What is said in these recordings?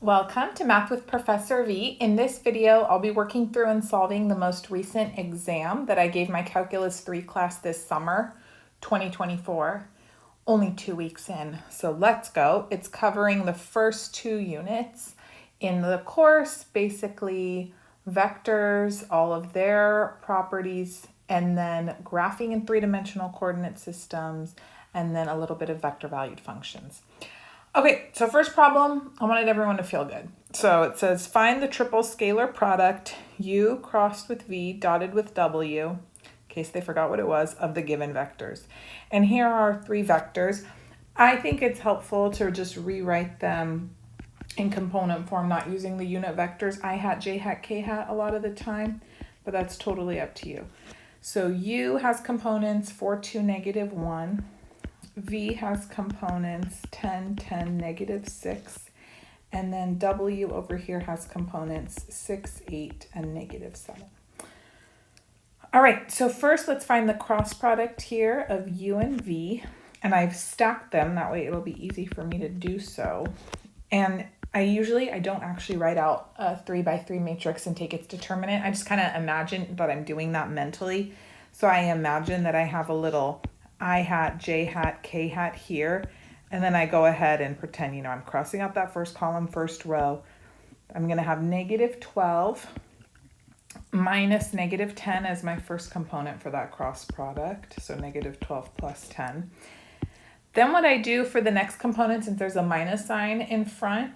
Welcome to Math with Professor V. In this video, I'll be working through and solving the most recent exam that I gave my Calculus 3 class this summer, 2024. Only 2 weeks in, so let's go. It's covering the first 2 units in the course, basically vectors, all of their properties, and then graphing in 3-dimensional coordinate systems, and then a little bit of vector valued functions. Okay, so first problem, I wanted everyone to feel good. So it says find the triple scalar product u crossed with v dotted with w, in case they forgot what it was, of the given vectors. And here are 3 vectors. I think it's helpful to just rewrite them in component form, not using the unit vectors I hat, j hat, k hat a lot of the time, but that's totally up to you. So u has components 4, 2, negative 1. V has components 10, 10, negative 6, and then W over here has components 6, 8, and negative 7. All right, so first let's find the cross product here of U and V, and I've stacked them, that way it'll be easy for me to do so. And I don't actually write out a 3x3 matrix and take its determinant. I just kind of imagine that I'm doing that mentally. So I imagine that I have a little I hat, j hat, k hat here, and then I go ahead and pretend, I'm crossing out that first column, first row. I'm going to have negative 12 minus negative 10 as my first component for that cross product, so negative 12 plus 10. Then what I do for the next component, since there's a minus sign in front,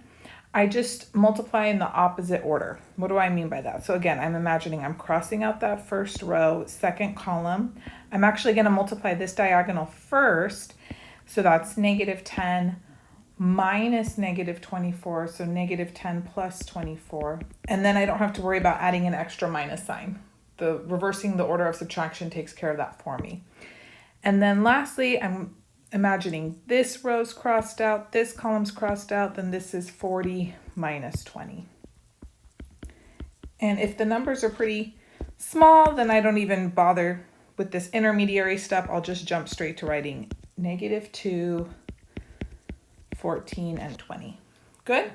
I just multiply in the opposite order. What do I mean by that? So again, I'm imagining I'm crossing out that first row, second column. I'm actually going to multiply this diagonal first. So that's negative 10 minus negative 24. So negative 10 plus 24. And then I don't have to worry about adding an extra minus sign. The reversing the order of subtraction takes care of that for me. And then lastly, I'm imagining this row's crossed out, this column's crossed out, then this is 40 minus 20. And if the numbers are pretty small, then I don't even bother with this intermediary step. I'll just jump straight to writing negative 2, 14, and 20. Good?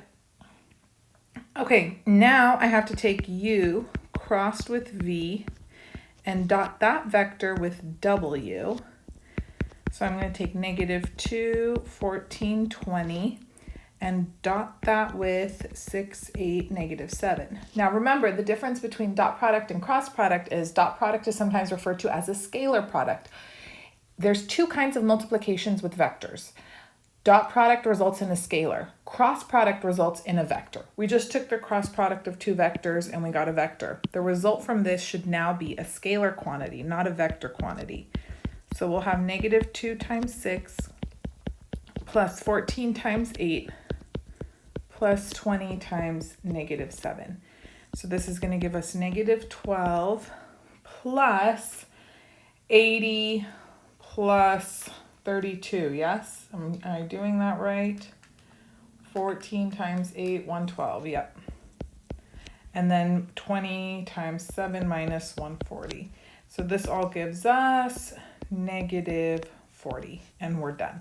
Okay, now I have to take u crossed with v and dot that vector with w. So I'm going to take negative 2, 14, 20, and dot that with 6, 8, negative 7. Now remember, the difference between dot product and cross product is dot product is sometimes referred to as a scalar product. There's 2 kinds of multiplications with vectors. Dot product results in a scalar. Cross product results in a vector. We just took the cross product of 2 vectors and we got a vector. The result from this should now be a scalar quantity, not a vector quantity. So we'll have negative 2 times 6 plus 14 times 8 plus 20 times negative 7. So this is going to give us negative 12 plus 80 plus 32. Yes? Am I doing that right? 14 times 8, 112. Yep. And then 20 times 7 minus 140. So this all gives us negative 40, and we're done.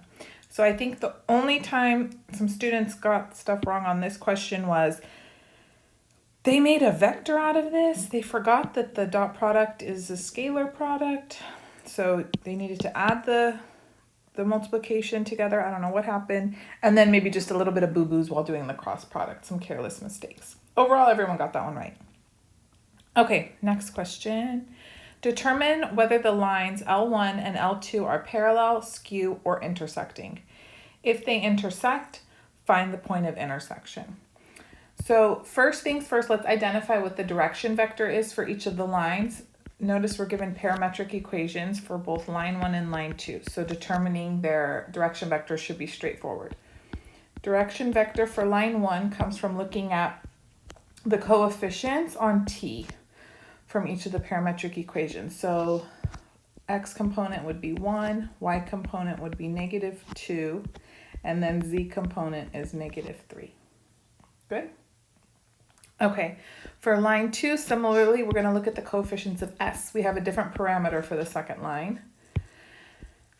So I think the only time some students got stuff wrong on this question was they made a vector out of this. They forgot that the dot product is a scalar product. So they needed to add the multiplication together. I don't know what happened. And then maybe just a little bit of boo-boos while doing the cross product, some careless mistakes. Overall, everyone got that one right. Okay, next question. Determine whether the lines L1 and L2 are parallel, skew, or intersecting. If they intersect, find the point of intersection. So first things first, let's identify what the direction vector is for each of the lines. Notice we're given parametric equations for both line 1 and line 2. So determining their direction vector should be straightforward. Direction vector for line 1 comes from looking at the coefficients on t from each of the parametric equations. So x component would be 1, y component would be negative 2, and then z component is negative 3. Good? Okay, for line 2, similarly, we're going to look at the coefficients of s. We have a different parameter for the second line.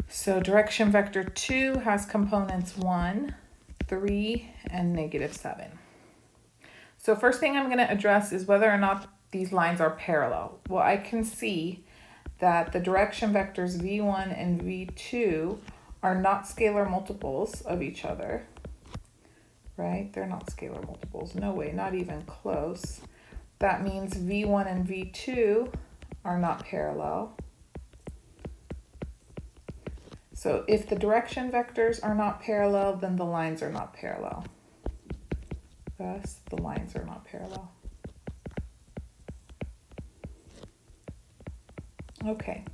So direction vector 2 has components 1, 3, and negative 7. So first thing I'm going to address is whether or not these lines are parallel. Well, I can see that the direction vectors v1 and v2 are not scalar multiples of each other, right? They're not scalar multiples. No way, not even close. That means v1 and v2 are not parallel. So if the direction vectors are not parallel, then the lines are not parallel. Thus, the lines are not parallel. Okay,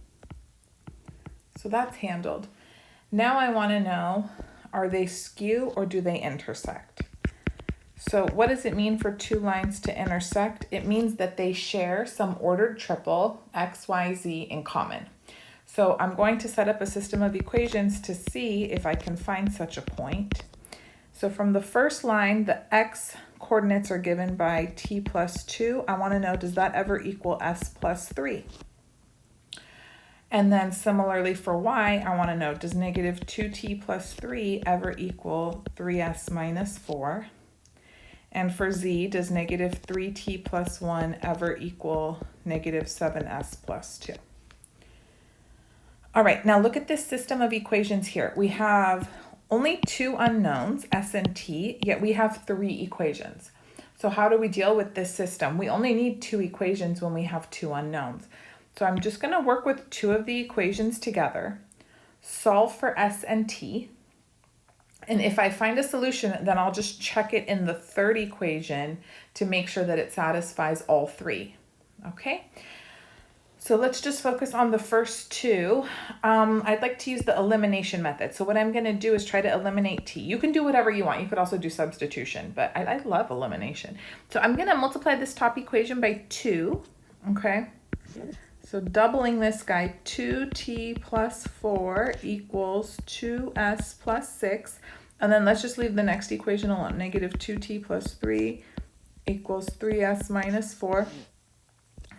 so that's handled. Now I want to know, are they skew or do they intersect? So what does it mean for two lines to intersect? It means that they share some ordered triple, x, y, z, in common. So I'm going to set up a system of equations to see if I can find such a point. So from the first line, the x coordinates are given by t plus 2. I want to know, does that ever equal s plus 3? And then similarly for y, I want to know, does negative 2t plus 3 ever equal 3s minus 4? And for z, does negative 3t plus 1 ever equal negative 7s plus 2? All right, now look at this system of equations here. We have only two unknowns, s and t, yet we have three equations. So how do we deal with this system? We only need two equations when we have two unknowns. So I'm just going to work with two of the equations together, solve for s and t, and if I find a solution, then I'll just check it in the third equation to make sure that it satisfies all three, okay? So let's just focus on the first two. I'd like to use the elimination method. So what I'm going to do is try to eliminate t. You can do whatever you want. You could also do substitution, but I love elimination. So I'm going to multiply this top equation by 2, okay? So doubling this guy, 2t plus 4 equals 2s plus 6. And then let's just leave the next equation alone. Negative 2t plus 3 equals 3s minus 4.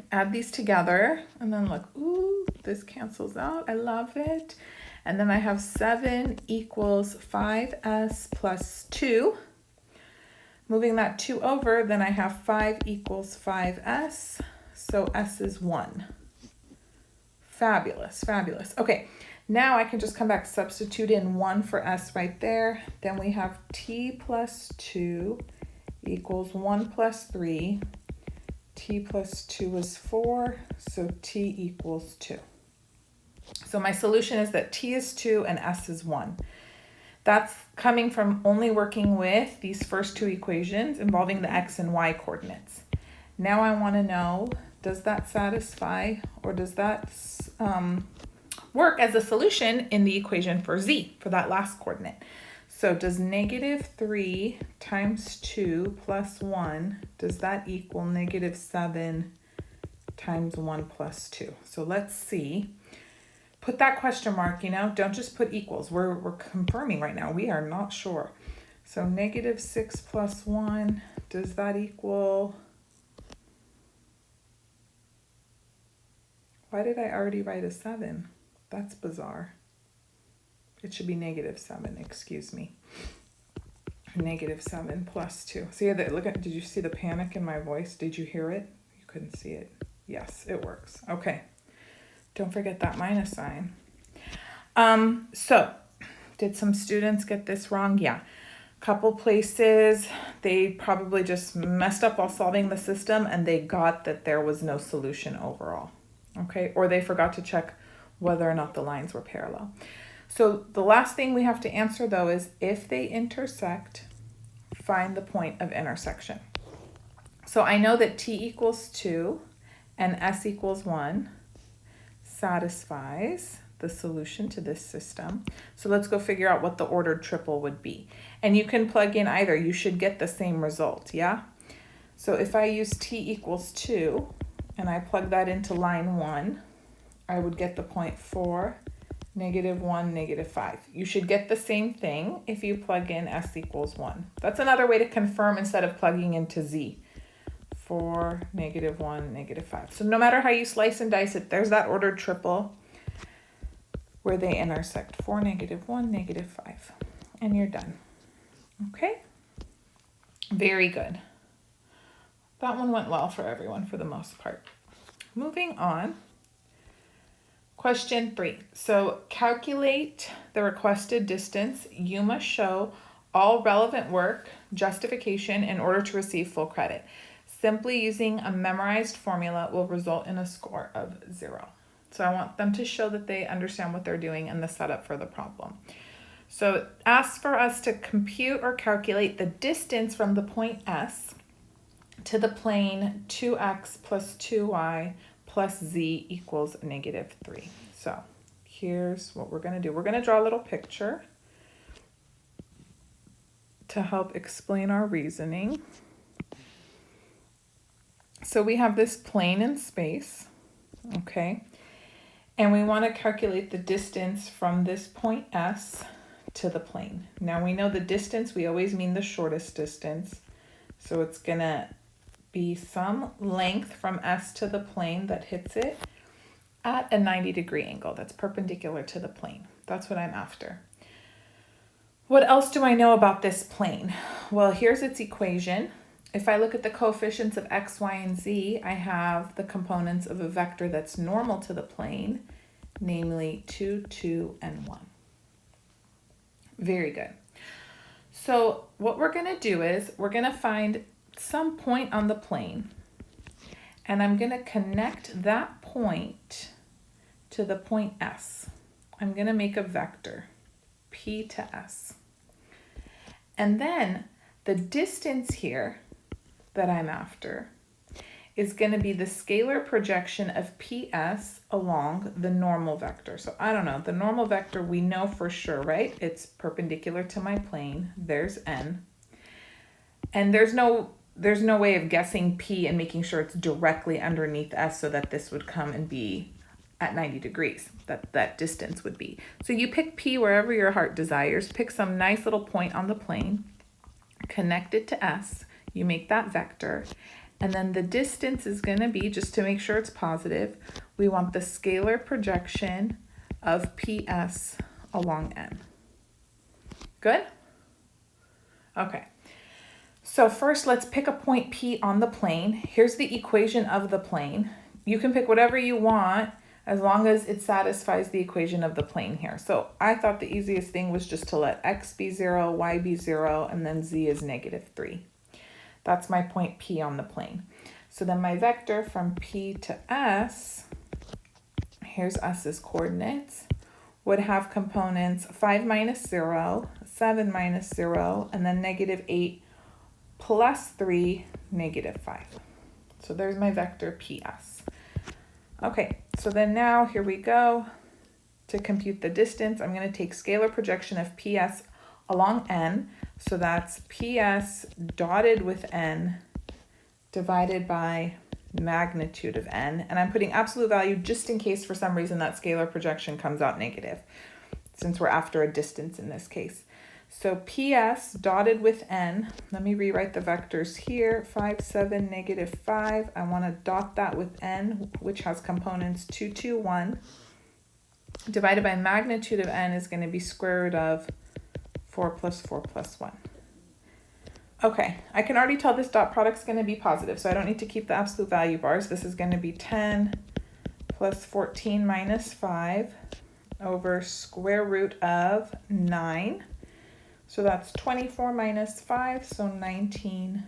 Add these together, and then look, ooh, this cancels out. I love it. And then I have 7 equals 5s plus 2. Moving that 2 over, then I have 5 equals 5s, so s is 1. Fabulous, fabulous. Okay, now I can just come back, substitute in 1 for s right there. Then we have t plus 2 equals 1 plus 3. T plus 2 is 4, so t equals 2. So my solution is that t is 2 and s is 1. That's coming from only working with these first two equations involving the x and y coordinates. Now I want to know, does that satisfy, or does that work as a solution in the equation for z, for that last coordinate? So does negative 3 times 2 plus 1, does that equal negative 7 times 1 plus 2? So let's see. Put that question mark, you know, don't just put equals. We're confirming right now. We are not sure. So negative 6 plus 1, does that equal... Why did I already write a 7? That's bizarre. It should be negative 7, excuse me. Negative 7 plus 2. See, did you see the panic in my voice? Did you hear it? You couldn't see it. Yes, it works. Okay. Don't forget that minus sign. So, did some students get this wrong? Yeah. Couple places, they probably just messed up while solving the system and they got that there was no solution overall. Okay, or they forgot to check whether or not the lines were parallel. So the last thing we have to answer though is if they intersect, find the point of intersection. So I know that t equals 2 and s equals 1 satisfies the solution to this system. So let's go figure out what the ordered triple would be. And you can plug in either, you should get the same result, yeah? So if I use t equals 2 and I plug that into line 1, I would get the point 4, negative 1, negative 5. You should get the same thing if you plug in s equals 1. That's another way to confirm instead of plugging into z. 4, negative 1, negative 5. So no matter how you slice and dice it, there's that ordered triple where they intersect. 4, negative 1, negative 5. And you're done. Okay? Very good. That one went well for everyone for the most part. Moving on. Question 3. So calculate the requested distance. You must show all relevant work justification in order to receive full credit. Simply using a memorized formula will result in a score of 0. So I want them to show that they understand what they're doing and the setup for the problem. So it asks for us to compute or calculate the distance from the point S to the plane 2x plus 2y plus z equals -3. So here's what we're going to do. We're going to draw a little picture to help explain our reasoning. So we have this plane in space, okay? And we want to calculate the distance from this point S to the plane. Now we know the distance, we always mean the shortest distance. So it's going to be some length from S to the plane that hits it at a 90-degree angle that's perpendicular to the plane. That's what I'm after. What else do I know about this plane? Well, here's its equation. If I look at the coefficients of x, y, and z, I have the components of a vector that's normal to the plane, namely 2, 2, and 1. Very good. So what we're going to do is we're going to find some point on the plane, and I'm going to connect that point to the point S. I'm going to make a vector, P to S. And then the distance here that I'm after is going to be the scalar projection of PS along the normal vector. So I don't know, the normal vector we know for sure, right? It's perpendicular to my plane. There's N. And there's no way of guessing P and making sure it's directly underneath S so that this would come and be at 90 degrees, that distance would be. So you pick P wherever your heart desires, pick some nice little point on the plane, connect it to S, you make that vector, and then the distance is going to be, just to make sure it's positive, we want the scalar projection of PS along N. Good? Okay. So first, let's pick a point P on the plane. Here's the equation of the plane. You can pick whatever you want as long as it satisfies the equation of the plane here. So I thought the easiest thing was just to let x be 0, y be 0, and then z is -3. That's my point P on the plane. So then my vector from P to S, here's S's coordinates, would have components 5 minus 0, 7 minus 0, and then -8 plus 3, -5. So there's my vector PS. Okay, so then now here we go. To compute the distance, I'm going to take scalar projection of PS along N. So that's PS dotted with N divided by magnitude of N. And I'm putting absolute value just in case for some reason that scalar projection comes out negative, since we're after a distance in this case. So PS dotted with N, let me rewrite the vectors here, 5, 7, -5. I want to dot that with N, which has components 2, 2, 1. Divided by magnitude of N is going to be square root of 4 plus 4 plus 1. Okay, I can already tell this dot product's going to be positive, so I don't need to keep the absolute value bars. This is going to be 10 plus 14 minus 5 over square root of 9. So that's 24 minus 5, so 19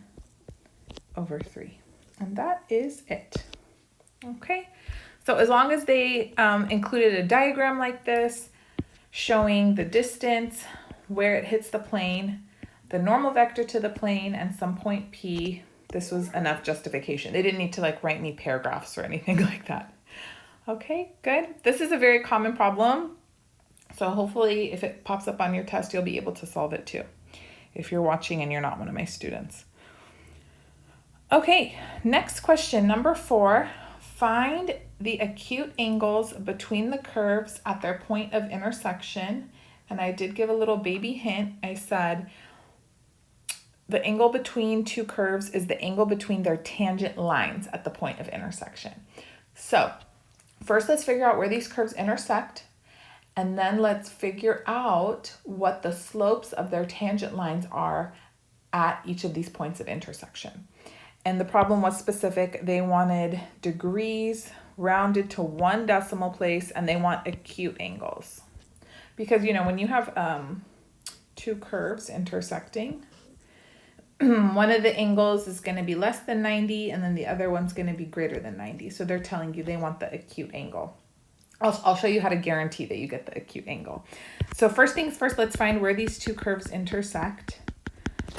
over 3. And that is it. Okay, so as long as they included a diagram like this, showing the distance, where it hits the plane, the normal vector to the plane, and some point P, this was enough justification. They didn't need to like write me paragraphs or anything like that. Okay, good. This is a very common problem. So hopefully if it pops up on your test, you'll be able to solve it too, if you're watching and you're not one of my students. Okay, next question, number 4. Find the acute angles between the curves at their point of intersection. And I did give a little baby hint. I said the angle between two curves is the angle between their tangent lines at the point of intersection. So first, let's figure out where these curves intersect. And then let's figure out what the slopes of their tangent lines are at each of these points of intersection. And the problem was specific. They wanted degrees rounded to 1 decimal place, and they want acute angles. Because, you know, when you have two curves intersecting, one of the angles is going to be less than 90, and then the other one's going to be greater than 90. So they're telling you they want the acute angle. I'll show you how to guarantee that you get the acute angle. So first things first, let's find where these two curves intersect.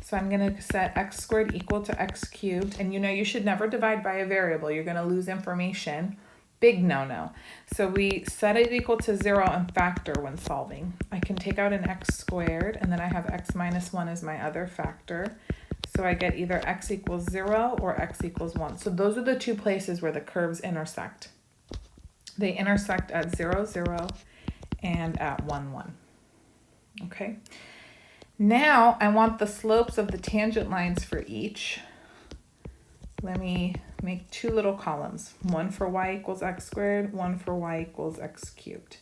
So I'm going to set x squared equal to x cubed. And you know you should never divide by a variable. You're going to lose information. Big no-no. So we set it equal to 0 and factor when solving. I can take out an x squared, and then I have x minus 1 as my other factor. So I get either x equals 0 or x equals 1. So those are the two places where the curves intersect. They intersect at 0, 0 and at 1, 1. Okay. Now I want the slopes of the tangent lines for each. Let me make two little columns, one for y equals x squared, one for y equals x cubed.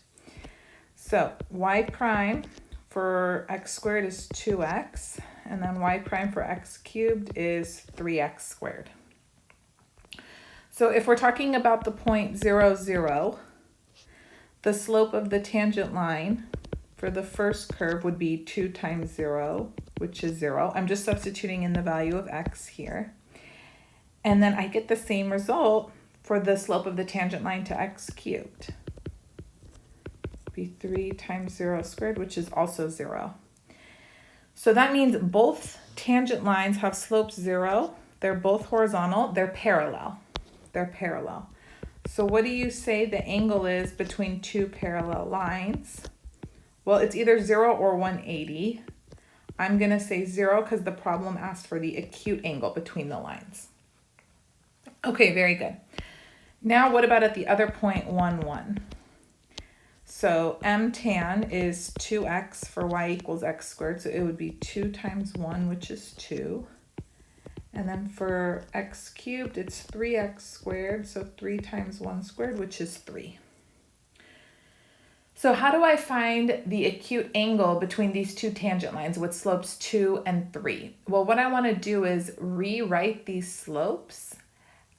So y prime for x squared is 2x, and then y prime for x cubed is 3x squared. So if we're talking about the point 0, 0, the slope of the tangent line for the first curve would be 2 times 0, which is 0. I'm just substituting in the value of x here. And then I get the same result for the slope of the tangent line to x cubed. Be 3 times 0 squared, which is also 0. So that means both tangent lines have slopes 0. They're both horizontal. They're parallel. They're parallel. So what do you say the angle is between two parallel lines? Well, it's either 0 or 180. I'm going to say 0 because the problem asked for the acute angle between the lines. Okay, very good. Now what about at the other point, 1, 1? So m tan is 2x for y equals x squared. So it would be 2 times 1, which is 2. And then for x cubed, it's 3x squared. So 3 times 1 squared, which is 3. So how do I find the acute angle between these two tangent lines with slopes 2 and 3? Well, what I want to do is rewrite these slopes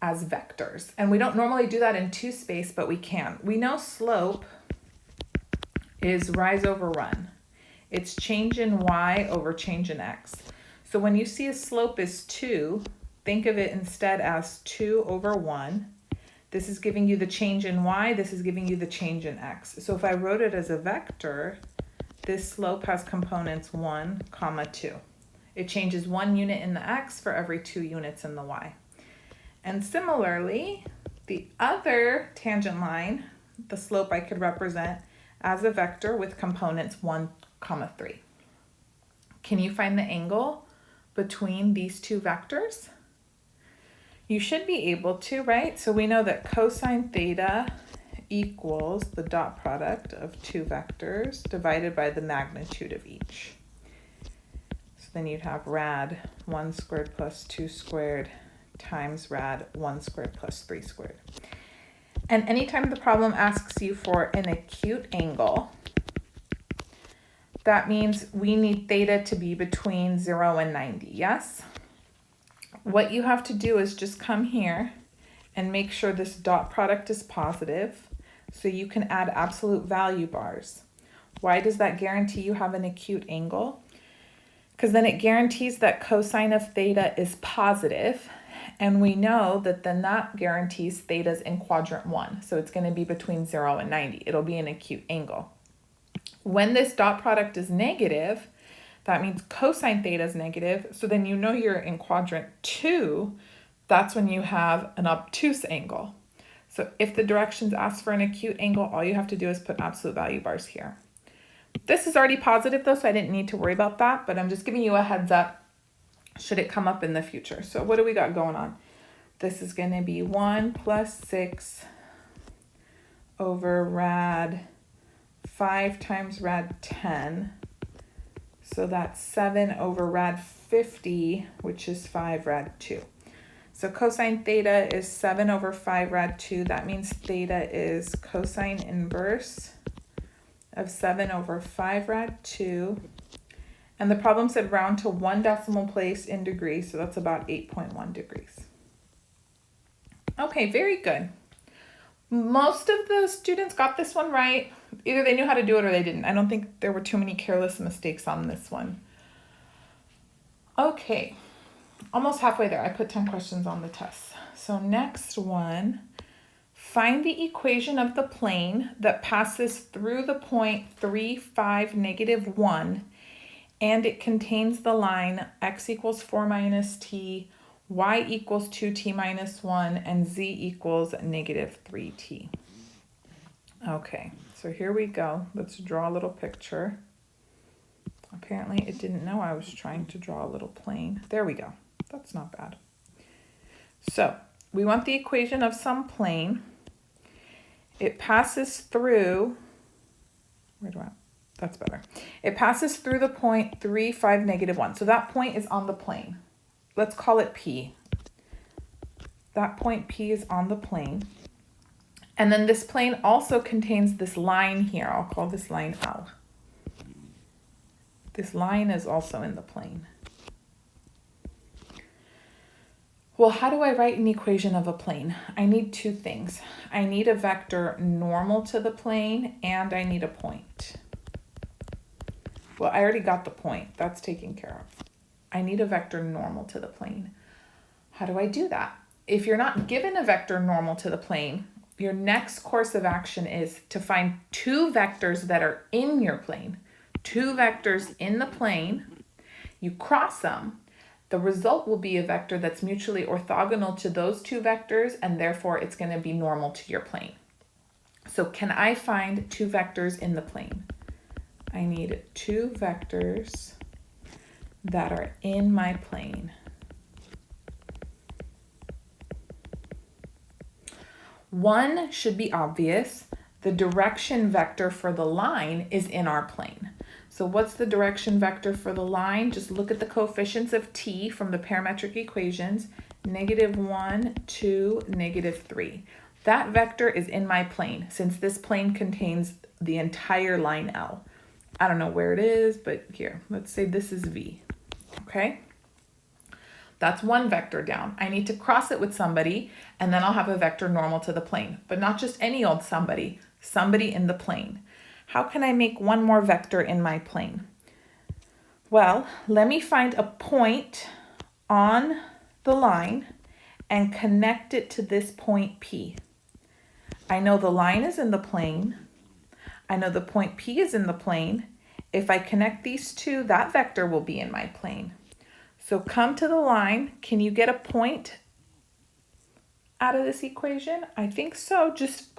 as vectors. And we don't normally do that in two space, but we can. We know slope is rise over run. It's change in y over change in x. So when you see a slope is 2, think of it instead as 2 over 1. This is giving you the change in y, this is giving you the change in x. So if I wrote it as a vector, this slope has components 1, 2. It changes 1 unit in the x for every 2 units in the y. And similarly, the other tangent line, the slope I could represent as a vector with components 1, 3. Can you find the angle between these two vectors? You should be able to, right? So we know that cosine theta equals the dot product of two vectors divided by the magnitude of each. So then you'd have rad 1 squared plus 2 squared times rad 1 squared plus 3 squared. And anytime the problem asks you for an acute angle, that means we need theta to be between 0 and 90, yes? What you have to do is just come here and make sure this dot product is positive so you can add absolute value bars. Why does that guarantee you have an acute angle? Because then it guarantees that cosine of theta is positive, and we know that then that guarantees theta's in quadrant 1. So it's going to be between 0 and 90. It'll be an acute angle. When this dot product is negative, that means cosine theta is negative. So then you know you're in quadrant 2. That's when you have an obtuse angle. So if the directions ask for an acute angle, all you have to do is put absolute value bars here. This is already positive though, so I didn't need to worry about that, but I'm just giving you a heads up should it come up in the future. So what do we got going on? This is going to be 1 plus 6 over rad 5 times rad 10. So that's 7 over rad 50, which is 5 rad 2. So cosine theta is 7 over 5 rad 2. That means theta is cosine inverse of 7 over 5 rad 2. And the problem said round to 1 decimal place in degrees, so that's about 8.1 degrees. Okay, very good. Most of the students got this one right. Either they knew how to do it or they didn't. I don't think there were too many careless mistakes on this one. Okay, almost halfway there. I put 10 questions on the test. So next one, find the equation of the plane that passes through the point 3, 5, -1, and it contains the line x equals 4 minus t, y equals 2t minus 1, and z equals -3t. Okay, so here we go. Let's draw a little picture. Apparently it didn't know I was trying to draw a little plane. There we go. That's not bad. So we want the equation of some plane. It passes through, that's better. It passes through the point 3, 5, -1. So that point is on the plane. Let's call it P. That point P is on the plane. And then this plane also contains this line here. I'll call this line L. This line is also in the plane. Well, how do I write an equation of a plane? I need two things. I need a vector normal to the plane, and I need a point. Well, I already got the point. That's taken care of. I need a vector normal to the plane. How do I do that? If you're not given a vector normal to the plane, your next course of action is to find two vectors that are in your plane. Two vectors in the plane. You cross them. The result will be a vector that's mutually orthogonal to those two vectors, and therefore it's going to be normal to your plane. So can I find two vectors in the plane? I need two vectors that are in my plane. One should be obvious. The direction vector for the line is in our plane. So what's the direction vector for the line? Just look at the coefficients of t from the parametric equations, -1, 2, -3. That vector is in my plane since this plane contains the entire line L. I don't know where it is, but here, let's say this is V, okay? That's one vector down. I need to cross it with somebody, and then I'll have a vector normal to the plane, but not just any old somebody, somebody in the plane. How can I make one more vector in my plane? Well, let me find a point on the line and connect it to this point P. I know the line is in the plane. I know the point P is in the plane. If I connect these two, that vector will be in my plane. So come to the line. Can you get a point out of this equation? I think so. Just,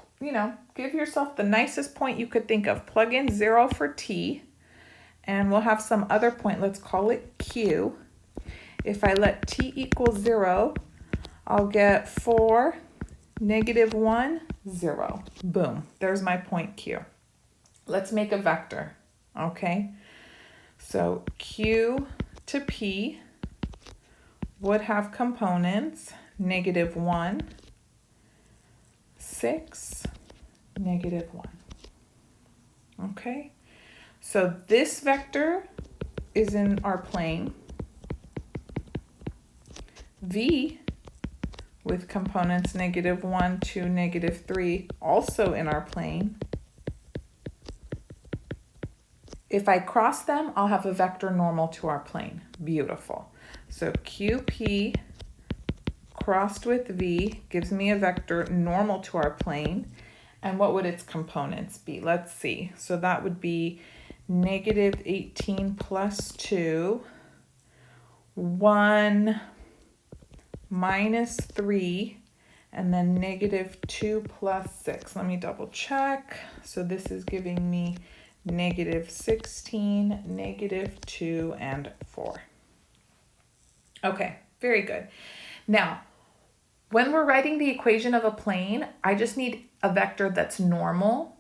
give yourself the nicest point you could think of. Plug in 0 for t, and we'll have some other point. Let's call it q. If I let t equal 0, I'll get 4, -1, 0. Boom. There's my point q. Let's make a vector, okay? So q to p would have components -1, 6, -1. Okay, so this vector is in our plane. V with components -1, 2, -3 also in our plane. If I cross them, I'll have a vector normal to our plane. Beautiful. So QP crossed with V gives me a vector normal to our plane. And what would its components be? Let's see. So that would be -18 plus 2, 1 minus 3, and then -2 plus 6. Let me double check. So this is giving me -16, -2, and 4. Okay, very good. Now, when we're writing the equation of a plane, I just need a vector that's normal.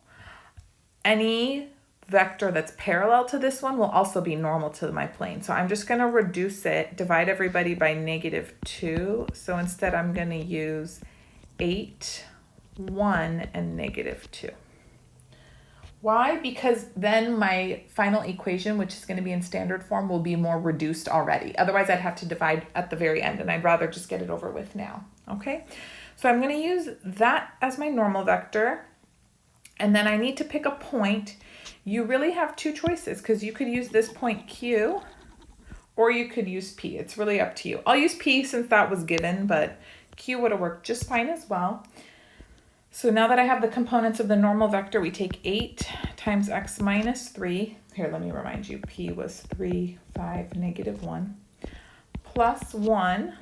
Any vector that's parallel to this one will also be normal to my plane. So I'm just going to reduce it, divide everybody by -2. So instead I'm going to use 8, 1, and -2. Why? Because then my final equation, which is going to be in standard form, will be more reduced already. Otherwise, I'd have to divide at the very end, and I'd rather just get it over with now. Okay? So I'm going to use that as my normal vector. And then I need to pick a point. You really have two choices because you could use this point Q or you could use P. It's really up to you. I'll use P since that was given, but Q would have worked just fine as well. So now that I have the components of the normal vector, we take 8 times x minus 3. Here, let me remind you, P was 3, 5, negative 1. Plus 1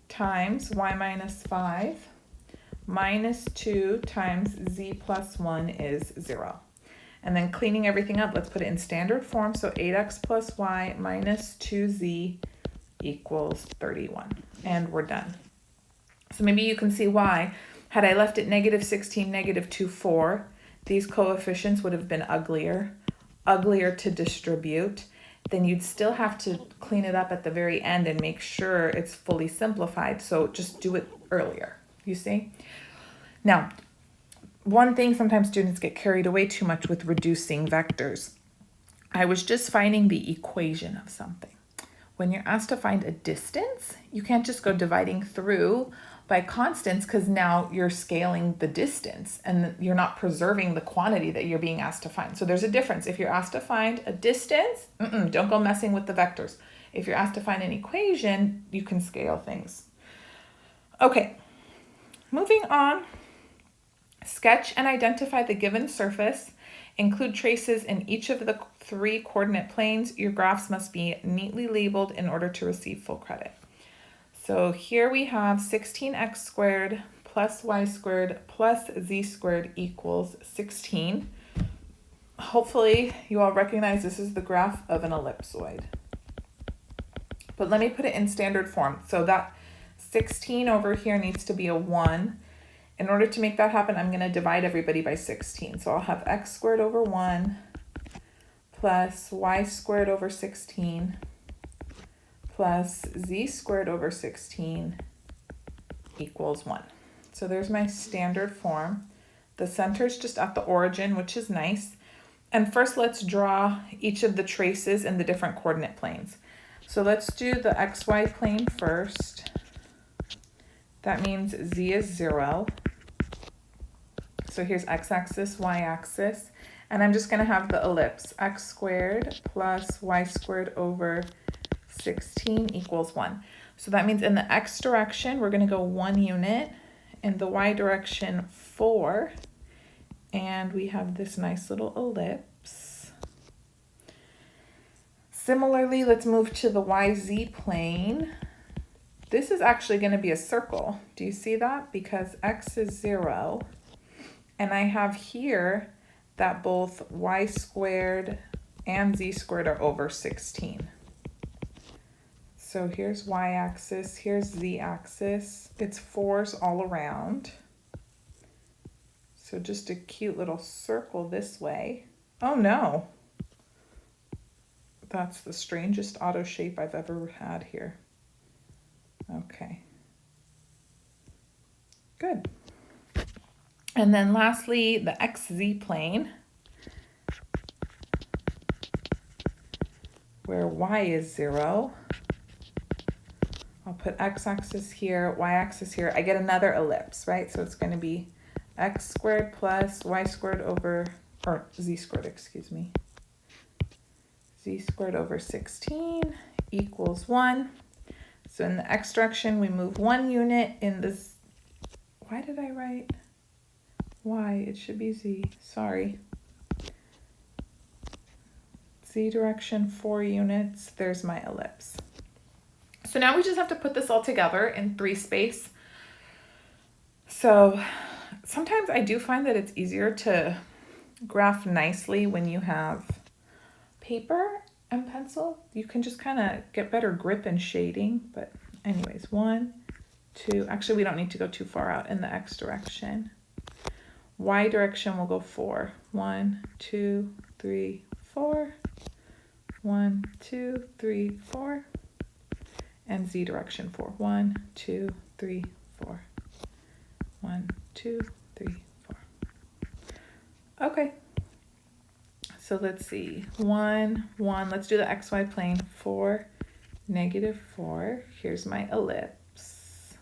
times y minus 5 minus 2 times z plus 1 is 0. And then cleaning everything up, let's put it in standard form. So 8x plus y minus 2z equals 31. And we're done. So maybe you can see why, had I left it negative 16, negative 2, 4, these coefficients would have been uglier to distribute. Then you'd still have to clean it up at the very end and make sure it's fully simplified. So just do it earlier, you see? Now, one thing, sometimes students get carried away too much with reducing vectors. I was just finding the equation of something. When you're asked to find a distance, you can't just go dividing through by constants because now you're scaling the distance and you're not preserving the quantity that you're being asked to find. So there's a difference. If you're asked to find a distance, don't go messing with the vectors. If you're asked to find an equation, you can scale things. Okay, moving on. Sketch and identify the given surface. Include traces in each of the 3 coordinate planes. Your graphs must be neatly labeled in order to receive full credit. So here we have 16x squared plus y squared plus z squared equals 16. Hopefully you all recognize this is the graph of an ellipsoid. But let me put it in standard form. So that 16 over here needs to be a 1. In order to make that happen, I'm going to divide everybody by 16. So I'll have x squared over 1 plus y squared over 16 plus z squared over 16 equals 1. So there's my standard form. The center's just at the origin, which is nice. And first, let's draw each of the traces in the different coordinate planes. So let's do the xy plane first. That means z is 0. So here's x-axis, y-axis. And I'm just going to have the ellipse, x squared plus y squared over 16 equals 1. So that means in the x direction, we're going to go 1 unit. In the y direction, 4. And we have this nice little ellipse. Similarly, let's move to the yz plane. This is actually going to be a circle. Do you see that? Because x is 0. And I have here that both y squared and z squared are over 16. So here's y-axis, here's z-axis. It's 4s all around. So just a cute little circle this way. Oh no! That's the strangest auto shape I've ever had here. Okay. Good. And then lastly, the xz plane, where y is 0. I'll put x-axis here, y-axis here. I get another ellipse, right? So it's going to be x squared plus y squared over, or z squared, excuse me. Z squared over 16 equals 1. So in the x direction, we move 1 unit in this. Why did I write y? It should be z. Sorry. Z direction, 4 units. There's my ellipse. So now we just have to put this all together in 3 space. So sometimes I do find that it's easier to graph nicely when you have paper and pencil. You can just kind of get better grip and shading. But anyways, 1, 2, actually we don't need to go too far out in the x direction. Y direction will go 4. 1, 2, 3, 4. 1, 2, 3, 4. And z direction 4. 1, 2, 3, 4. 1, 2, 3, 4. Okay. So let's see. 1, 1. Let's do the xy plane. 4, negative 4. Here's my ellipse.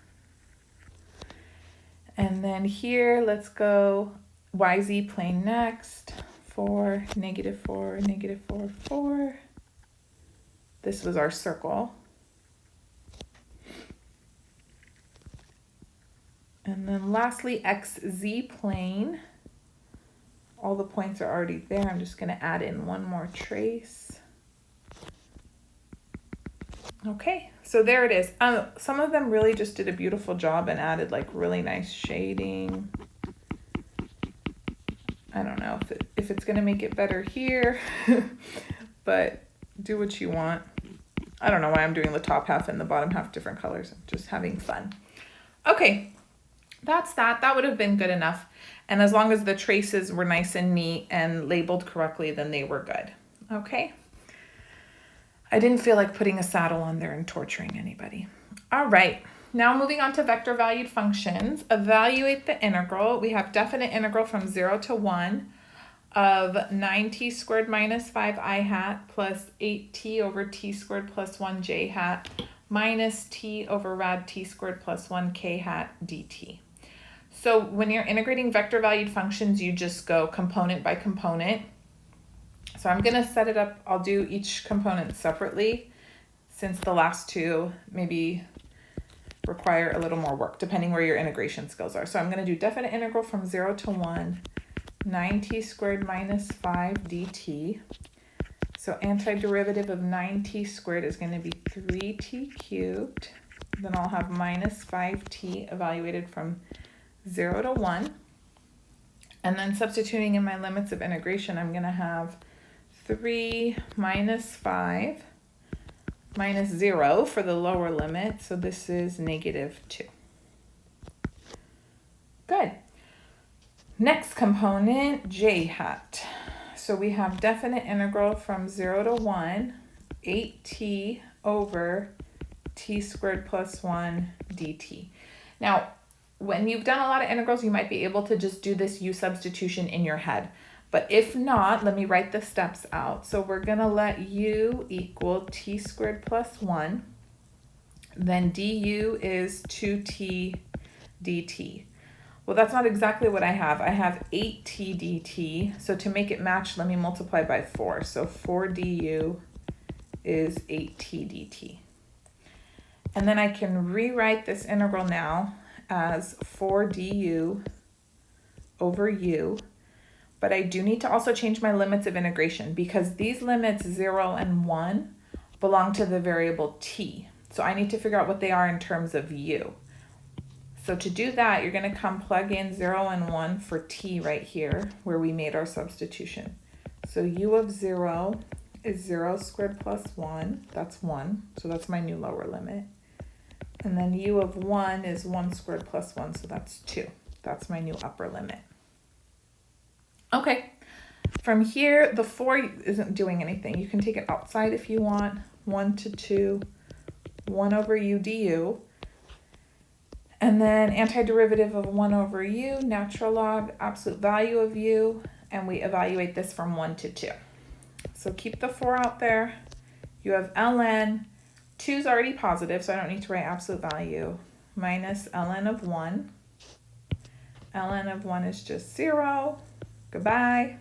And then here, let's go YZ plane next. 4, -4, -4, 4. This was our circle. And then lastly, XZ plane. All the points are already there. I'm just going to add in one more trace. Okay, so there it is. Some of them really just did a beautiful job and added like really nice shading. I don't know if it's going to make it better here, but do what you want. I don't know why I'm doing the top half and the bottom half different colors. I'm just having fun. Okay, that's that. That would have been good enough. And as long as the traces were nice and neat and labeled correctly, then they were good. Okay. I didn't feel like putting a saddle on there and torturing anybody. All right. Now moving on to vector valued functions. Evaluate the integral. We have definite integral from 0 to 1 of 9t squared minus 5i hat plus 8t over t squared plus 1j hat minus t over rad t squared plus 1k hat dt. So when you're integrating vector valued functions, you just go component by component. So I'm going to set it up. I'll do each component separately since the last two maybe require a little more work depending where your integration skills are. So I'm going to do definite integral from 0 to 1, 9t squared minus 5 dt. So antiderivative of 9t squared is going to be 3t cubed. Then I'll have minus 5t evaluated from 0 to 1. And then substituting in my limits of integration, I'm going to have 3 minus 5 minus 0 for the lower limit. So this is -2. Good. Next component, j hat. So we have definite integral from 0 to 1, 8t over t squared plus 1 dt. Now, when you've done a lot of integrals, you might be able to just do this u substitution in your head. But if not, let me write the steps out. So we're going to let u equal t squared plus 1. Then du is 2t dt. Well, that's not exactly what I have. I have 8t dt. So to make it match, let me multiply by 4. So 4 du is 8t dt. And then I can rewrite this integral now as 4 du over u. But I do need to also change my limits of integration because these limits 0 and 1 belong to the variable t. So I need to figure out what they are in terms of u. So to do that, you're going to come plug in 0 and 1 for t right here where we made our substitution. So u of 0 is 0 squared plus 1. That's 1. So that's my new lower limit. And then u of 1 is 1 squared plus 1. So that's 2. That's my new upper limit. Okay, from here, the 4 isn't doing anything. You can take it outside if you want. 1 to 2, 1 over u du. And then antiderivative of 1 over u, natural log, absolute value of u, and we evaluate this from 1 to 2. So keep the 4 out there. You have ln, 2 is already positive, so I don't need to write absolute value, minus ln of 1. Ln of 1 is just 0. Goodbye.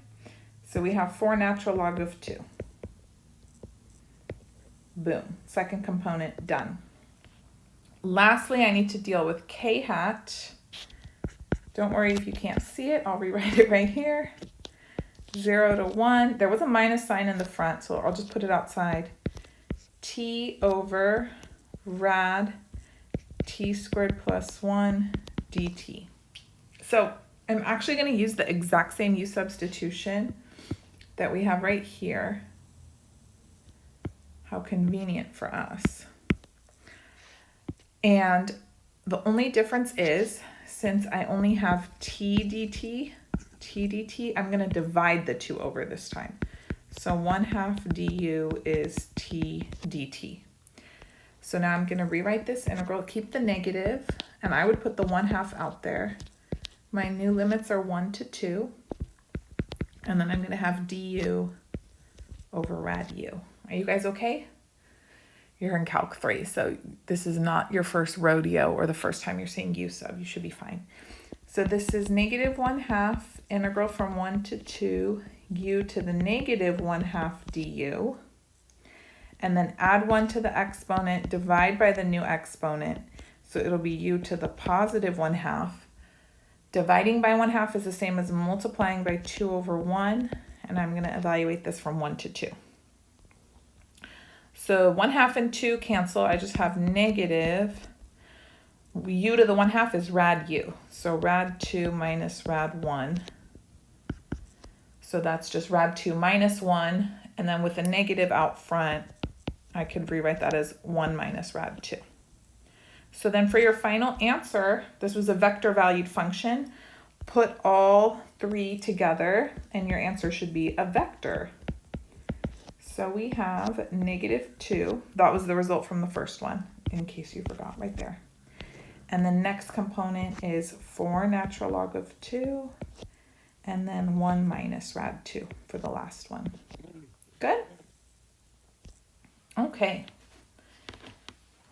So we have 4 natural log of 2. Boom. Second component done. Lastly, I need to deal with k hat. Don't worry if you can't see it. I'll rewrite it right here. 0 to 1. There was a minus sign in the front, so I'll just put it outside. T over rad t squared plus 1 dt. So I'm actually going to use the exact same u substitution that we have right here. How convenient for us. And the only difference is, since I only have t dt, I'm going to divide the 2 over this time. So 1/2 du is t dt. So now I'm going to rewrite this integral, keep the negative, and I would put the 1/2 out there. My new limits are 1 to 2. And then I'm going to have du over rad u. Are you guys okay? You're in Calc 3, so this is not your first rodeo or the first time you're seeing u sub. You should be fine. So this is -1/2 integral from 1 to 2 u to the -1/2 du. And then add 1 to the exponent, divide by the new exponent. So it'll be u to the +1/2. Dividing by 1/2 is the same as multiplying by 2/1. And I'm going to evaluate this from 1 to 2. So 1/2 and 2 cancel. I just have negative. U to the 1/2 is rad u. So rad 2 minus rad 1. So that's just rad 2 minus 1. And then with a negative out front, I could rewrite that as 1 minus rad 2. So then for your final answer, this was a vector valued function. Put all 3 together and your answer should be a vector. So we have -2. That was the result from the first one, in case you forgot right there. And the next component is 4 natural log of 2, and then 1 minus rad 2 for the last one. Good? Okay.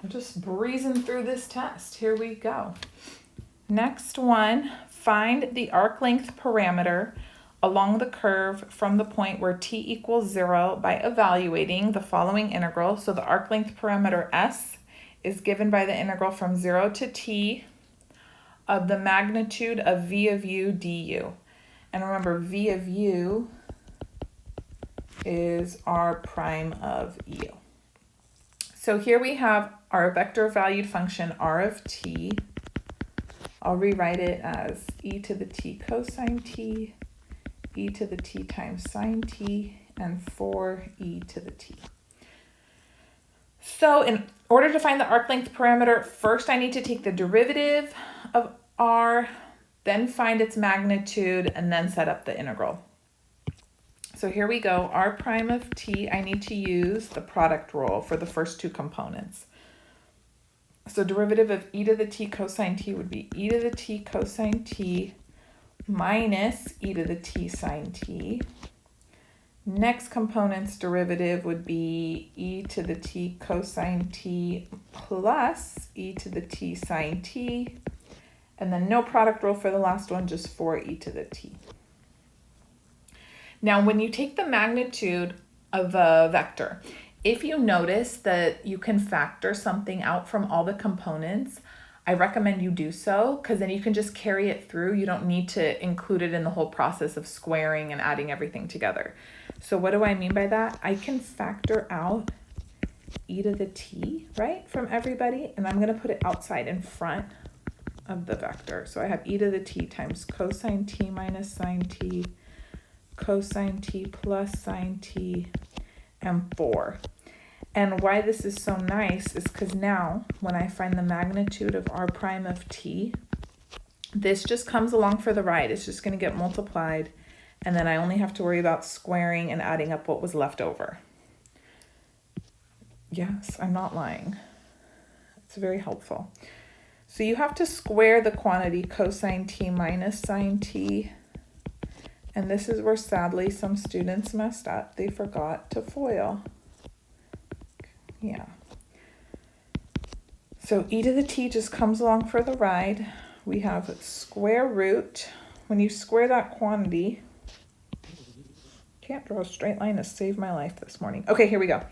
I'm just breezing through this test. Here we go. Next one, find the arc length parameter along the curve from the point where t equals 0 by evaluating the following integral. So the arc length parameter s is given by the integral from 0 to t of the magnitude of v of u du. And remember, v of u is r prime of u. So here we have our vector valued function r of t. I'll rewrite it as e to the t cosine t, e to the t times sine t, and 4e to the t. So in order to find the arc length parameter, first I need to take the derivative of r, then find its magnitude, and then set up the integral. So here we go, r prime of t, I need to use the product rule for the first two components. So derivative of e to the t cosine t would be e to the t cosine t minus e to the t sine t. Next component's derivative would be e to the t cosine t plus e to the t sine t. And then no product rule for the last one, just 4e to the t. Now, when you take the magnitude of a vector, if you notice that you can factor something out from all the components, I recommend you do so, because then you can just carry it through. You don't need to include it in the whole process of squaring and adding everything together. So what do I mean by that? I can factor out e to the t, right, from everybody, and I'm going to put it outside in front of the vector. So I have e to the t times cosine t minus sine t, cosine t plus sine t, and 4. And why this is so nice is because now when I find the magnitude of r prime of t, this just comes along for the ride. It's just going to get multiplied, and then I only have to worry about squaring and adding up what was left over. Yes, I'm not lying. It's very helpful. So you have to square the quantity cosine t minus sine t. And this is where sadly some students messed up. They forgot to FOIL. Yeah. So e to the t just comes along for the ride. We have square root. When you square that quantity, can't draw a straight line to save my life this morning. Okay, here we go.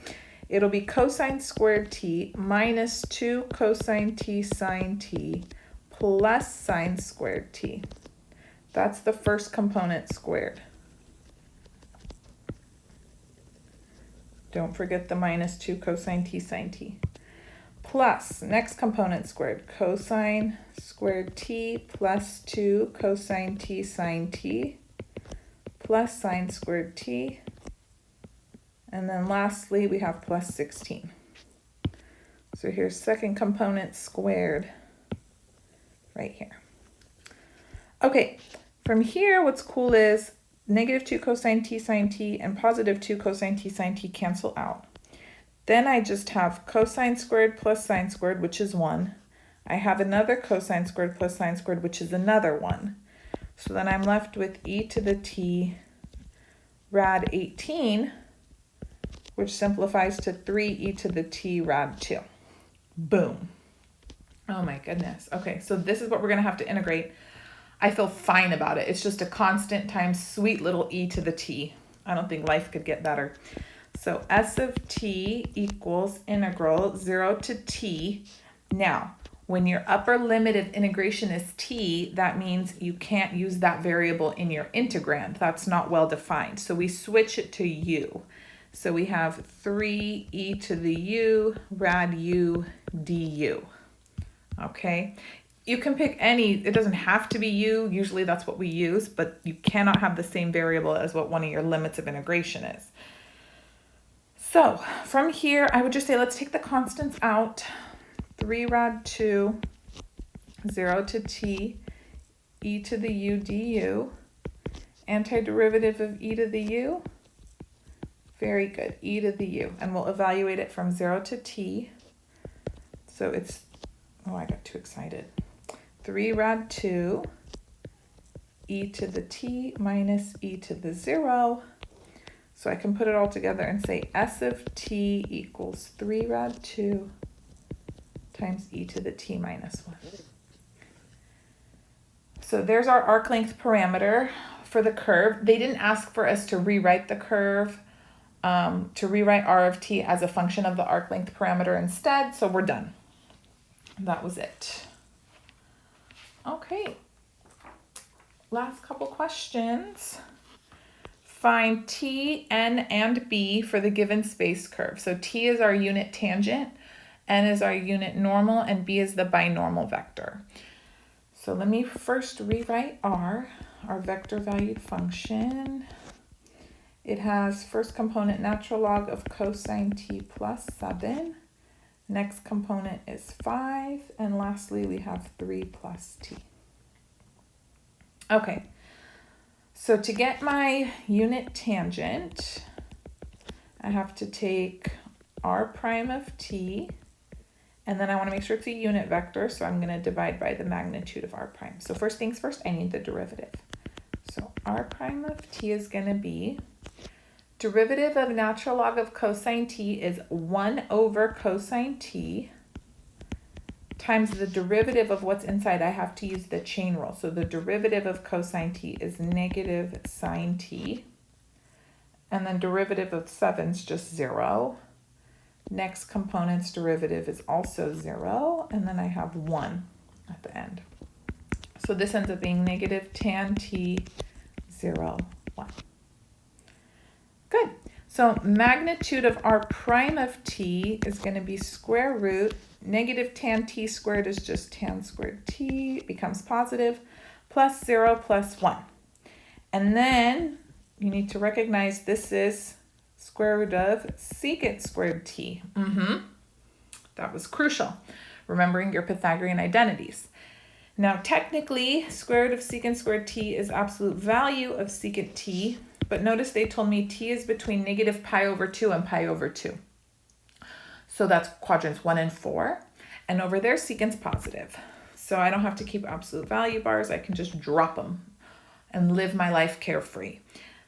It'll be cosine squared t minus 2 cosine t sine t plus sine squared t. That's the first component squared. Don't forget the minus 2 cosine t sine t. Plus, next component squared, cosine squared t plus 2 cosine t sine t plus sine squared t. And then lastly, we have plus 16. So here's second component squared right here. Okay, from here, what's cool is negative 2 cosine t sine t and positive 2 cosine t sine t cancel out. Then I just have cosine squared plus sine squared, which is 1. I have another cosine squared plus sine squared, which is another 1. So then I'm left with e to the t rad 18 which simplifies to 3e to the t rad 2. Boom. Oh my goodness. Okay, so this is what we're going to have to integrate. I feel fine about it. It's just a constant times sweet little e to the t. I don't think life could get better. So s of t equals integral 0 to t. Now, when your upper limit of integration is t, that means you can't use that variable in your integrand. That's not well defined. So we switch it to u. So we have 3e to the u rad u du. Okay, you can pick any, it doesn't have to be u, usually that's what we use, but you cannot have the same variable as what one of your limits of integration is. So from here, I would just say, let's take the constants out. 3 rad 2, 0 to t, e to the u du, antiderivative of e to the u. Very good, e to the u. And we'll evaluate it from 0 to t. So it's, oh, I got too excited. 3 rad 2, e to the t minus e to the 0. So I can put it all together and say s of t equals 3 rad 2 times e to the t minus 1. So there's our arc length parameter for the curve. They didn't ask for us to rewrite the curve, to rewrite r of t as a function of the arc length parameter instead, so we're done. That was it. Okay, last couple questions. Find t, n, and b for the given space curve. So t is our unit tangent, n is our unit normal, and b is the binormal vector. So let me first rewrite our vector valued function. It has first component natural log of cosine t plus 7. Next component is 5. And lastly, we have 3 plus t. Okay, so to get my unit tangent, I have to take r prime of t, and then I want to make sure it's a unit vector, so I'm going to divide by the magnitude of r prime. So first things first, I need the derivative. So r prime of t is going to be, derivative of natural log of cosine t is 1 over cosine t times the derivative of what's inside. I have to use the chain rule. So the derivative of cosine t is negative sine t. And then derivative of 7 is just 0. Next component's derivative is also 0. And then I have 1 at the end. So this ends up being negative tan t 0, 1. Good. So magnitude of r prime of t is going to be square root. Negative tan t squared is just tan squared t. It becomes positive. Plus 0 plus 1. And then you need to recognize this is square root of secant squared t. That was crucial. Remembering your Pythagorean identities. Now technically, square root of secant squared t is absolute value of secant t. But notice they told me t is between negative pi over 2 and pi over 2. So that's quadrants 1 and 4. And over there, secant's positive. So I don't have to keep absolute value bars. I can just drop them and live my life carefree.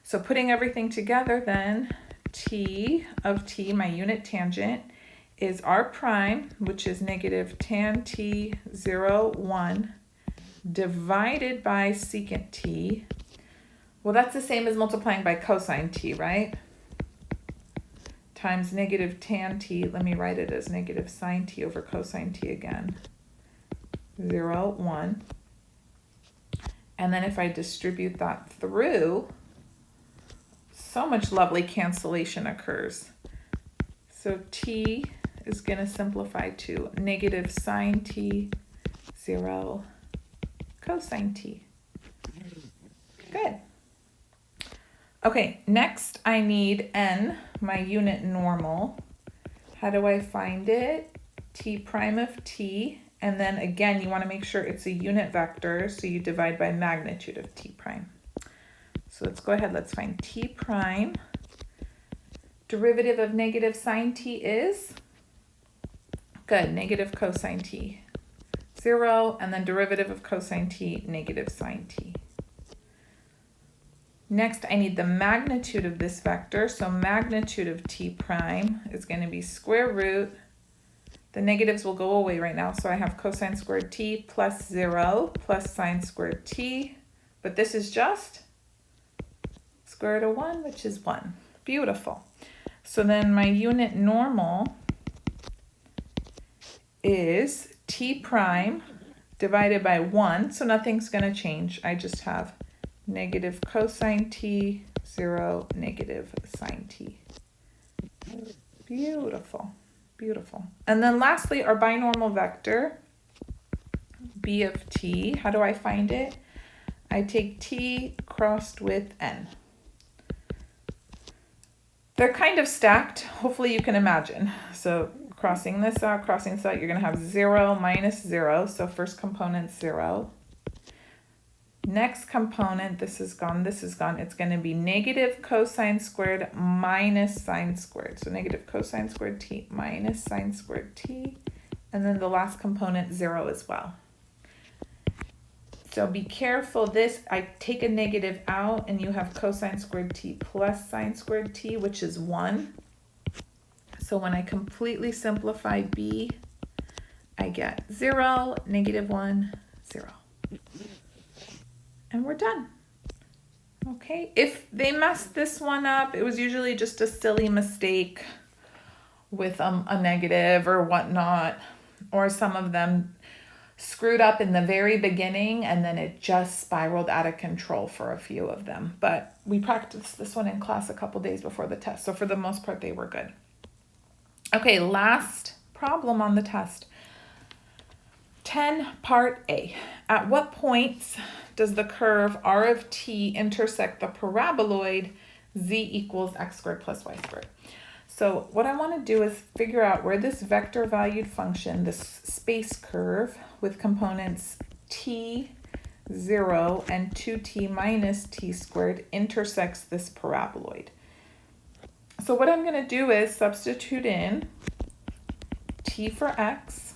So putting everything together then, t of t, my unit tangent, is r prime, which is negative tan t 0, 1, divided by secant t. Well, that's the same as multiplying by cosine t, right? Times negative tan t, let me write it as negative sine t over cosine t again. 0, 1. And then if I distribute that through, so much lovely cancellation occurs. So t is going to simplify to negative sine t 0 cosine t. Good. Okay, next I need n, my unit normal. How do I find it? T prime of t, and then again you want to make sure it's a unit vector, so you divide by magnitude of t prime. So let's go ahead, let's find t prime. Derivative of negative sine t is? Good, negative cosine t. 0, and then derivative of cosine t, negative sine t. Next, I need the magnitude of this vector. So magnitude of t prime is going to be square root. The negatives will go away right now. So I have cosine squared t plus 0 plus sine squared t. But this is just square root of 1, which is 1. Beautiful. So then my unit normal is t prime divided by 1. So nothing's going to change. I just have negative cosine t, 0, negative sine t. Beautiful, beautiful. And then lastly, our binormal vector, b of t. How do I find it? I take t crossed with n. They're kind of stacked. Hopefully you can imagine. So crossing this out, you're going to have 0 minus 0. So first component 0. Next component, this is gone, this is gone. It's going to be negative cosine squared minus sine squared. So negative cosine squared t minus sine squared t. And then the last component, 0 as well. So be careful this, I take a negative out and you have cosine squared t plus sine squared t, which is 1. So when I completely simplify b, I get 0, negative 1, 0. And we're done. Okay, if they messed this one up, it was usually just a silly mistake with a negative or whatnot, or some of them screwed up in the very beginning and then it just spiraled out of control for a few of them. But we practiced this one in class a couple days before the test, so for the most part they were good. Okay, last problem on the test. 10 part A. At what points does the curve r of t intersect the paraboloid z equals x squared plus y squared? So what I want to do is figure out where this vector valued function, this space curve with components t, 0, and 2t minus t squared intersects this paraboloid. So what I'm going to do is substitute in t for x,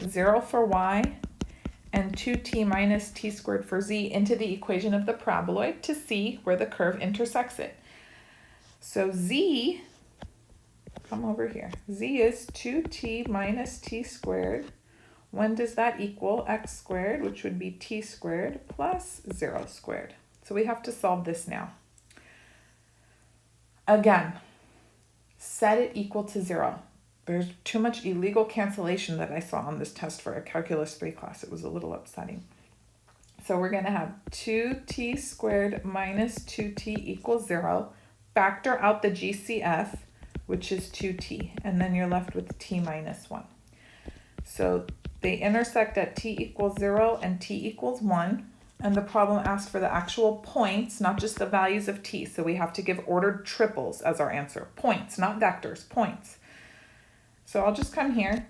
0 for y, and 2t minus t squared for z into the equation of the paraboloid to see where the curve intersects it. So z, come over here, z is 2t minus t squared. When does that equal x squared, which would be t squared plus 0 squared? So we have to solve this now. Again, set it equal to 0. There's too much illegal cancellation that I saw on this test for a Calculus 3 class. It was a little upsetting. So we're going to have 2t squared minus 2t equals 0. Factor out the GCF, which is 2t, and then you're left with t minus 1. So they intersect at t equals 0 and t equals 1. And the problem asked for the actual points, not just the values of t. So we have to give ordered triples as our answer. Points, not vectors, points. So I'll just come here.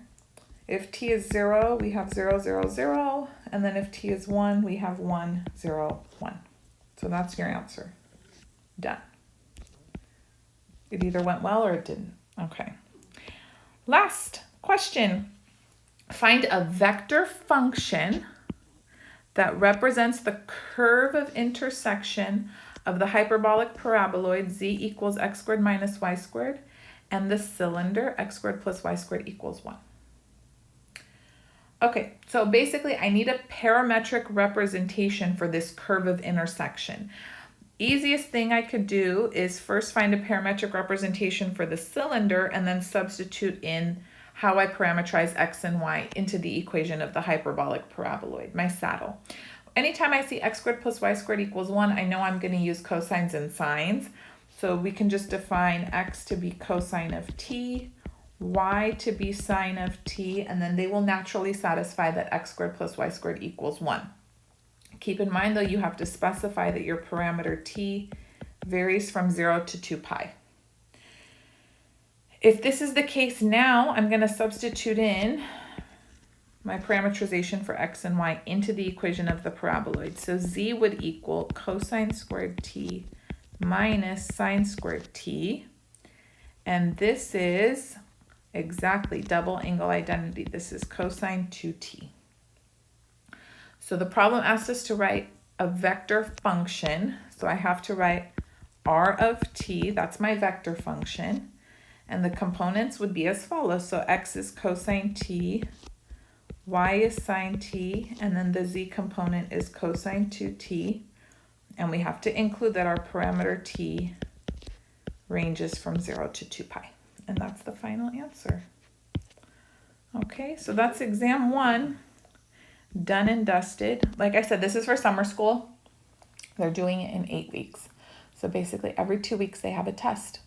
If t is 0, we have 0, 0, 0. And then if t is 1, we have 1, 0, 1. So that's your answer. Done. It either went well or it didn't. Okay. Last question. Find a vector function that represents the curve of intersection of the hyperbolic paraboloid z equals x squared minus y squared and the cylinder x squared plus y squared equals 1. Okay, so basically I need a parametric representation for this curve of intersection. Easiest thing I could do is first find a parametric representation for the cylinder and then substitute in how I parameterize x and y into the equation of the hyperbolic paraboloid, my saddle. Anytime I see x squared plus y squared equals 1, I know I'm going to use cosines and sines. So we can just define x to be cosine of t, y to be sine of t, and then they will naturally satisfy that x squared plus y squared equals 1. Keep in mind though, you have to specify that your parameter t varies from 0 to 2 pi. If this is the case now, I'm going to substitute in my parameterization for x and y into the equation of the paraboloid. So z would equal cosine squared t minus sine squared t. And this is exactly double angle identity. This is cosine 2t. So the problem asks us to write a vector function. So I have to write r of t, that's my vector function. And the components would be as follows. So x is cosine t, y is sine t, and then the z component is cosine 2t. And we have to include that our parameter t ranges from 0 to 2 pi. And that's the final answer. Okay, so that's exam 1, done and dusted. Like I said, this is for summer school. They're doing it in 8 weeks. So basically every 2 weeks they have a test.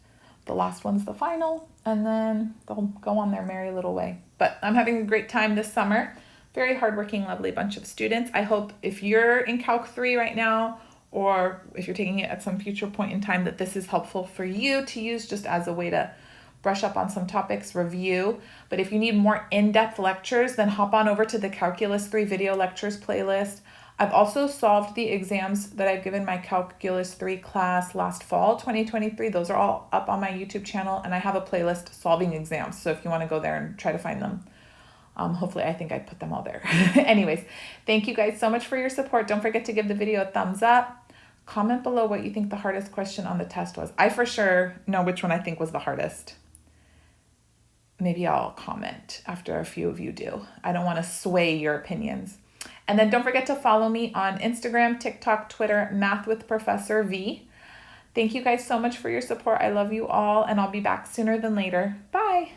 The last one's the final, and then they'll go on their merry little way. But I'm having a great time this summer. Very hardworking, lovely bunch of students. I hope if you're in Calc 3 right now, or if you're taking it at some future point in time, that this is helpful for you to use just as a way to brush up on some topics, review. But if you need more in-depth lectures, then hop on over to the Calculus 3 video lectures playlist. I've also solved the exams that I've given my Calculus 3 class last fall, 2023. Those are all up on my YouTube channel, and I have a playlist solving exams. So if you want to go there and try to find them, hopefully I think I put them all there. Anyways, thank you guys so much for your support. Don't forget to give the video a thumbs up. Comment below what you think the hardest question on the test was. I for sure know which one I think was the hardest. Maybe I'll comment after a few of you do. I don't want to sway your opinions. And then don't forget to follow me on Instagram, TikTok, Twitter, Math with Professor V. Thank you guys so much for your support. I love you all, and I'll be back sooner than later. Bye.